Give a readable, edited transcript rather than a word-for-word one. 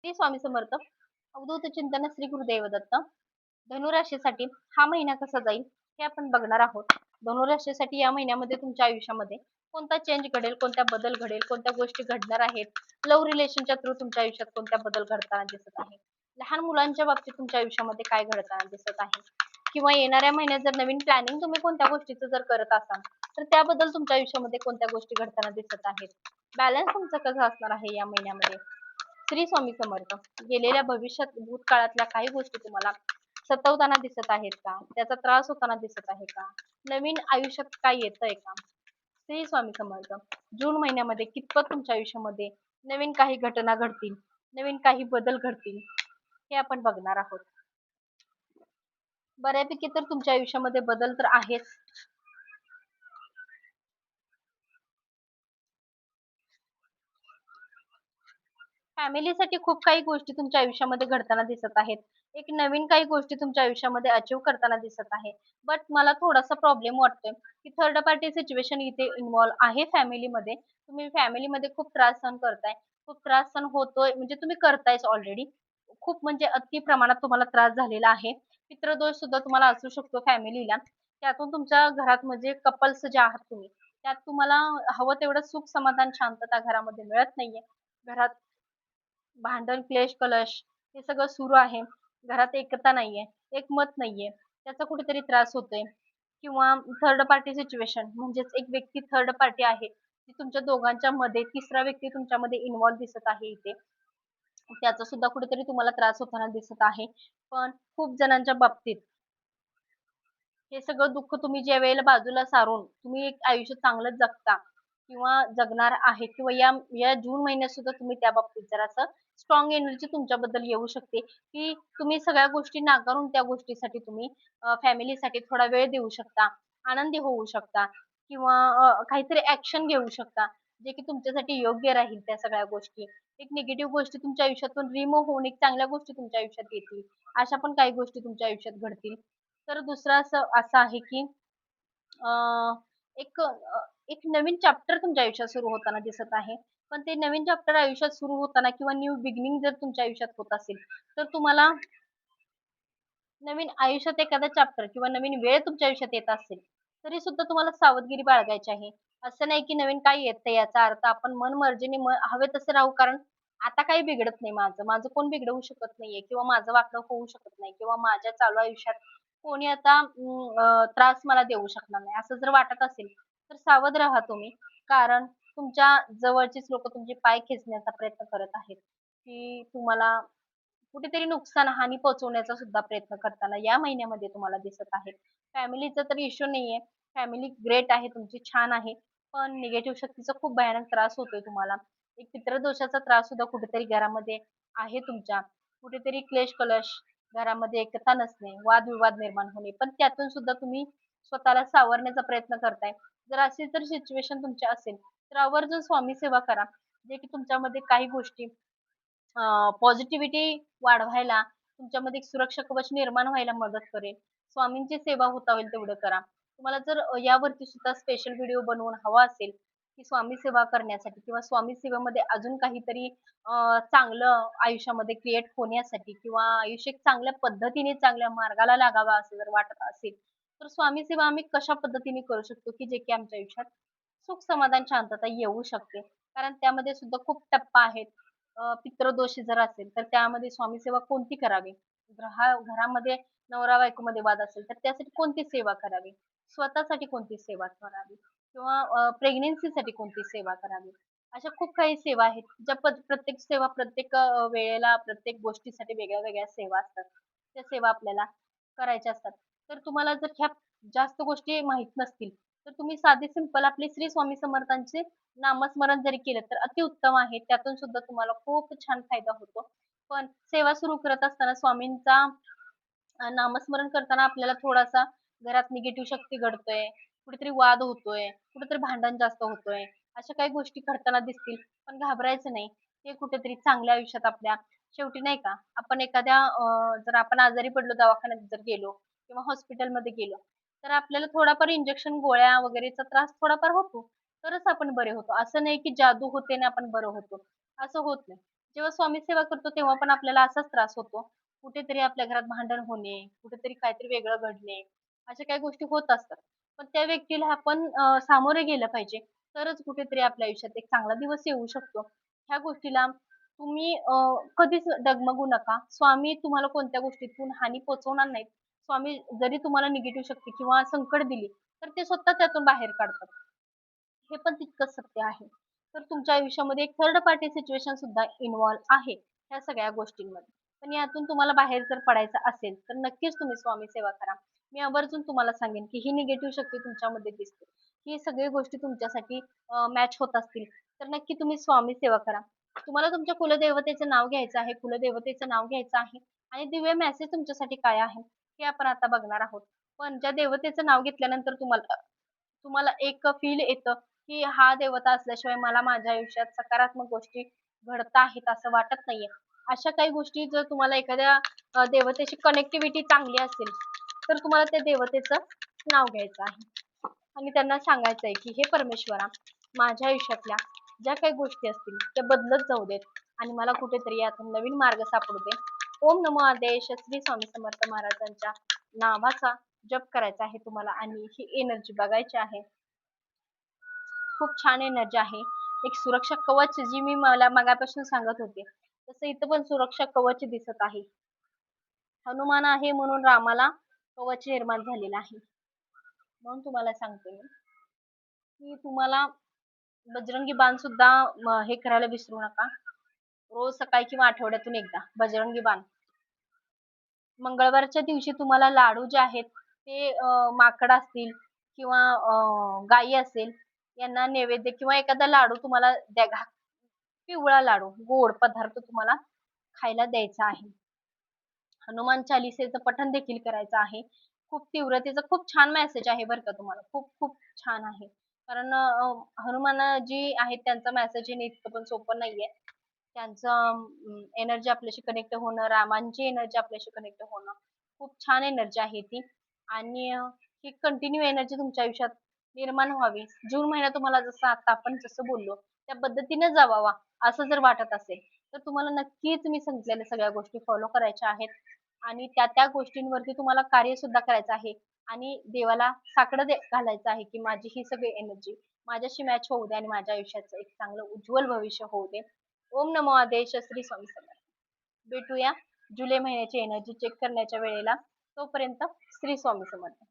श्री स्वामी समर्थ. अवधूत चिंतन श्री गुरुदेव दत्त. धनुराशीसाठी हा महिना कसा जाईल हे आपण बघणार आहोत. धनुराशीसाठी या महिन्यामध्ये तुमच्या आयुष्यामध्ये कोणता चेंज घडेल, कोणत्या बदल घडेल, कोणत्या गोष्टी घडणार आहेत. लव्ह रिलेशनच्या थ्रू तुमच्या आयुष्यात कोणत्या बदल घडताना दिसत आहे. लहान मुलांच्या बाबतीत तुमच्या आयुष्यामध्ये काय घडताना दिसत आहे, किंवा येणाऱ्या महिन्यात जर नवीन प्लॅनिंग तुम्ही कोणत्या गोष्टीचं जर करत असाल तर त्याबद्दल तुमच्या आयुष्यामध्ये कोणत्या गोष्टी घडताना दिसत आहेत. बॅलन्स तुमचा कसा असणार आहे या महिन्यामध्ये. श्री स्वामी समर्थ. गेलेल्या भविष्यात भूतकाळातल्या काही गोष्टी तुम्हाला सतावताना दिसत आहेत का, त्याचा त्रास होताना दिसत आहे का, नवीन आयुष्यात काय येतंय का. श्री स्वामी समर्थ. जून महिन्यामध्ये कितपत तुमच्या आयुष्यामध्ये नवीन काही घटना घडतील, नवीन काही बदल घडतील हे आपण बघणार आहोत. बऱ्यापैकी तर तुमच्या आयुष्यामध्ये बदल तर आहेच. फॅमिलीसाठी खूप काही गोष्टी तुमच्या आयुष्यामध्ये घडताना दिसत आहेत. एक नवीन काही गोष्टी तुमच्या आयुष्यामध्ये अचीव करताना दिसत आहे. बट मला थोडासा प्रॉब्लेम वाटतोय की थर्ड पार्टी सिच्युएशन इथे इन्व्हॉल्व आहे फॅमिलीमध्ये. तुम्ही फॅमिलीमध्ये खूप त्रास सहन करताय. खूप त्रास सहन होतोय म्हणजे तुम्ही करतायच ऑलरेडी. खूप म्हणजे अति प्रमाणात तुम्हाला त्रास झालेला आहे. पितृदोष सुद्धा तुम्हाला असू शकतो फॅमिलीला. त्यातून तुमच्या घरात म्हणजे कपल्स जे आहात तुम्ही, त्यात तुम्हाला हवं तेवढं सुख समाधान शांतता घरामध्ये मिळत नाहीये. घरात भांडण, क्लेश, कलश हे सगळं सुरू आहे. घरात एकता नाहीये, एकमत नाहीये. त्याचा कुठेतरी त्रास होतोय. किंवा थर्ड पार्टी सिच्युएशन म्हणजेच एक व्यक्ती थर्ड पार्टी आहे. ती तुमच्या दोघांच्या मध्ये तिसरा व्यक्ती तुमच्यामध्ये इन्व्हॉल्व दिसत आहे इथे. त्याचा सुद्धा कुठेतरी तुम्हाला त्रास होताना दिसत आहे. पण खूप जणांच्या बाबतीत हे सगळं दुःख तुम्ही ज्या वेळेला बाजूला सारून तुम्ही एक आयुष्य चांगलं जगता किंवा जगणार आहे, किंवा या या जून महिन्यात सुद्धा तुम्ही त्या बाबतीत जरासं स्ट्रॉंग एनर्जी तुमच्याबद्दल येऊ शकते, की तुम्ही सगळ्या गोष्टी नाकारून त्या गोष्टीसाठी तुम्ही फॅमिलीसाठी थोडा वेळ देऊ शकता, आनंदी होऊ शकता, किंवा काहीतरी ऍक्शन घेऊ शकता जे की तुमच्यासाठी योग्य राहील. त्या सगळ्या गोष्टी एक निगेटिव्ह गोष्टी तुमच्या आयुष्यातून रिमूव्ह होऊन एक चांगल्या गोष्टी तुमच्या आयुष्यात येतील. अशा पण काही गोष्टी तुमच्या आयुष्यात घडतील. तर दुसरं असं आहे की अ, एक एक नवीन चॅप्टर तुमच्या आयुष्यात सुरू होताना दिसत आहे. पण ते नवीन चॅप्टर आयुष्यात सुरू होताना किंवा न्यू बिगिनिंग जर तुमच्या आयुष्यात होत असेल, तर तुम्हाला नवीन आयुष्यात एखादा चॅप्टर किंवा नवीन वेळ तुमच्या आयुष्यात येत असेल, तरी सुद्धा तुम्हाला सावधगिरी बाळगायची आहे. असं नाही की नवीन काय येतंय याचा अर्थ आपण मनमर्जीने हवे तसे राहू, कारण आता काही बिघडत नाही माझं. माझं कोण बिघडवू शकत नाहीये, किंवा माझं वाकडं होऊ शकत नाही, किंवा माझ्या चालू आयुष्यात कोणी आता त्रास मला देऊ शकणार नाही. असं जर वाटत असेल, तर सावध राहा तुम्ही. कारण तुमच्या जवळचीच लोकं तुमचे पाय खेचण्याचा प्रयत्न करत आहेत, की तुम्हाला कुठेतरी नुकसान, हानी पोहोचवण्याचा सुद्धा प्रयत्न करताना या महिन्यामध्ये तुम्हाला दिसत आहे. फॅमिलीचा तर इश्यू नाहीये. फॅमिली ग्रेट आहे तुमची, छान आहे. पण निगेटिव्ह शक्तीचा खूप भयानक त्रास होतोय तुम्हाला. एक पितृदोषाचा त्रास सुद्धा कुठेतरी घरामध्ये आहे तुमच्या. कुठेतरी क्लेश कलश, घरामध्ये एकता नसणे, वादविवाद निर्माण होणे. पण त्यातून सुद्धा तुम्ही स्वतःला सावरण्याचा प्रयत्न करताय. जर अशी जर सिच्युएशन तुमची असेल, तर आवर्जून स्वामी सेवा करा. जे की तुमच्यामध्ये काही गोष्टी पॉझिटिव्हिटी वाढवायला, तुमच्यामध्ये एक सुरक्षा कवच निर्माण व्हायला मदत करेल. स्वामींची सेवा होता होईल तेवढं करा. तुम्हाला जर यावरती सुद्धा स्पेशल व्हिडिओ बनवून हवा असेल, की स्वामी सेवा करण्यासाठी किंवा स्वामी सेवेमध्ये अजून काहीतरी चांगलं आयुष्यामध्ये क्रिएट होण्यासाठी, किंवा आयुष्य एक चांगल्या पद्धतीने चांगल्या मार्गाला लागावा असं जर वाटत असेल, तर स्वामी सेवा आम्ही कशा पद्धतीने करू शकतो, की जे की आमच्या आयुष्यात सुख, समाधान, शांतता येऊ शकते. कारण त्यामध्ये सुद्धा खूप टप्पा आहेत. पितृदोषी जर असेल, तर त्यामध्ये स्वामी सेवा कोणती करावी? घरामध्ये नवरा-बायकोमध्ये वाद असेल, तर त्यासाठी कोणती सेवा करावी? स्वतःसाठी कोणती सेवा करावी? किंवा प्रेग्नन्सीसाठी कोणती सेवा करावी? अशा खूप काही सेवा आहेत, ज्या प्रत्येक सेवा प्रत्येक वेळेला प्रत्येक गोष्टीसाठी वेगळ्या-वेगळ्या सेवा असतात. त्या सेवा आपल्याला करायच्या असतात. तर तुम्हाला जर ह्या जास्त गोष्टी माहीत नसतील, तर तुम्ही साधी सिंपल आपली श्री स्वामी समर्थांचे नामस्मरण जरी केलं तर अतिउत्तम आहे. त्यातून सुद्धा तुम्हाला खूप छान फायदा होतो. पण सेवा सुरू करत असताना स्वामींचा नामस्मरण करताना आपल्याला थोडासा घरात निगेटिव्ह शक्ती घडतोय, कुठेतरी वाद होतोय, कुठेतरी भांडण जास्त होतोय, अशा काही गोष्टी घडताना दिसतील. पण घाबरायचं नाही. ते कुठेतरी चांगल्या आयुष्यात आपल्या शेवटी नाही का, आपण एखाद्या जर आपण आजारी पडलो, दवाखान्यात जर गेलो किंवा हॉस्पिटलमध्ये गेलो, तर आपल्याला थोडाफार इंजेक्शन, गोळ्या वगैरेचा त्रास थोडाफार होतो. तरच आपण बरे होतो. असं नाही की जादू होते आणि आपण बरं होतो. असं होत नाही. जेव्हा स्वामी सेवा करतो तेव्हा पण आपल्याला असाच त्रास होतो. कुठेतरी आपल्या घरात भांडण होणे, कुठेतरी काहीतरी वेगळं घडणे, अशा काही गोष्टी होत असतात. पण त्या व्यक्तीला आपण सामोरे गेलं पाहिजे. तरच कुठेतरी आपल्या आयुष्यात एक चांगला दिवस येऊ शकतो. ह्या गोष्टीला तुम्ही कधीच डगमगू नका. स्वामी तुम्हाला कोणत्या गोष्टीतून हानी पोहोचवणार नाहीत. स्वामी जरी तुम्हाला निगेटिव्ह शक्ती किंवा संकट दिली, तर ते स्वतः त्यातून बाहेर काढतात. हे पण तितकंच सत्य आहे. तर तुमच्या आयुष्यामध्ये एक थर्ड पार्टी सिच्युएशन सुद्धा इन्व्हॉल्व आहे, ह्या सगळ्या गोष्टींमध्ये. पण यातून तुम्हाला बाहेर जर पडायचं असेल, तर नक्कीच तुम्ही स्वामी सेवा करा. मी आवर्जून तुम्हाला सांगेन, की ही निगेटिव्ह शक्ती तुमच्यामध्ये दिसते. ही सगळी गोष्टी तुमच्यासाठी मॅच होत असतील, तर नक्की तुम्ही स्वामी सेवा करा. तुम्हाला तुमच्या कुलदेवतेचं नाव घ्यायचं आहे, कुलदेवतेचं नाव घ्यायचं आहे आणि दिव्य मेसेज तुमच्यासाठी काय आहे, हे आपण आता बघणार आहोत. पण ज्या देवतेचं नाव घेतल्यानंतर तुम्हाला तुम्हाला एक फील येतं, की हा देवता असल्याशिवाय मला माझ्या आयुष्यात सकारात्मक गोष्टी घडत आहेत असं वाटत नाहीये. अशा काही गोष्टी जर तुम्हाला एखाद्या देवतेशी कनेक्टिव्हिटी चांगली असेल, तर तुम्हाला त्या देवतेचं नाव घ्यायचं आहे आणि त्यांना सांगायचं आहे, की "हे परमेश्वरा, माझ्या आयुष्यातल्या ज्या काही गोष्टी असतील त्या बदलत जाऊ देत आणि मला कुठेतरी यातून नवीन मार्ग सापडू दे." ओम नमो आदेश श्री स्वामी समर्थ महाराजांच्या नावाचा जप करायचा आहे तुम्हाला आणि ही एनर्जी बघायची आहे. खूप छान एनर्जी आहे. एक सुरक्षा कवच जी मी मला मगापासून सांगत होते. तसं इथं पण सुरक्षा कवच दिसत आहे. हनुमान आहे म्हणून रामाला कवच निर्माण झालेलं आहे. म्हणून तुम्हाला सांगते मी, की तुम्हाला बजरंगी बाण सुद्धा हे करायला विसरू नका. रोज सकाळी किंवा आठवड्यातून एकदा बजरंगी बाण. मंगळवारच्या दिवशी तुम्हाला लाडू जे आहेत ते माकड असतील किंवा गायी असेल यांना नैवेद्य किंवा एखादा लाडू तुम्हाला पिवळा लाडू, गोड पदार्थ तुम्हाला खायला द्यायचा आहे. हनुमान चालीसेचं पठण देखील करायचं आहे. खूप तीव्रतेचा खूप छान मेसेज आहे बरं का तुम्हाला. खूप खूप छान आहे. कारण हनुमान जी आहेत त्यांचा मेसेज येणं इतकं पण सोपं नाहीये. त्यांचं एनर्जी आपल्याशी कनेक्ट होणं, रामांची एनर्जी आपल्याशी कनेक्ट होणं, खूप छान एनर्जी आहे ती आणि ही कंटिन्यू एनर्जी तुमच्या आयुष्यात निर्माण व्हावी. जून महिना तुम्हाला जसं आता आपण जसं बोललो, त्या पद्धतीने जावावा असं जर वाटत असेल, तर तुम्हाला नक्कीच मी सांगितलेल्या सगळ्या गोष्टी फॉलो करायच्या आहेत आणि त्या गोष्टींवरती तुम्हाला कार्य सुद्धा करायचं आहे आणि देवाला साकडं घालायचं आहे, की माझी ही सगळी एनर्जी माझ्याशी मॅच होऊ दे आणि माझ्या आयुष्याचं एक चांगलं उज्ज्वल भविष्य होऊ दे. ओम नमो आदेश श्री स्वामी समर्थ. भेटूया जुलै महिन्याची एनर्जी चेक करण्याच्या वेळेला. तोपर्यंत श्री स्वामी समर्थ.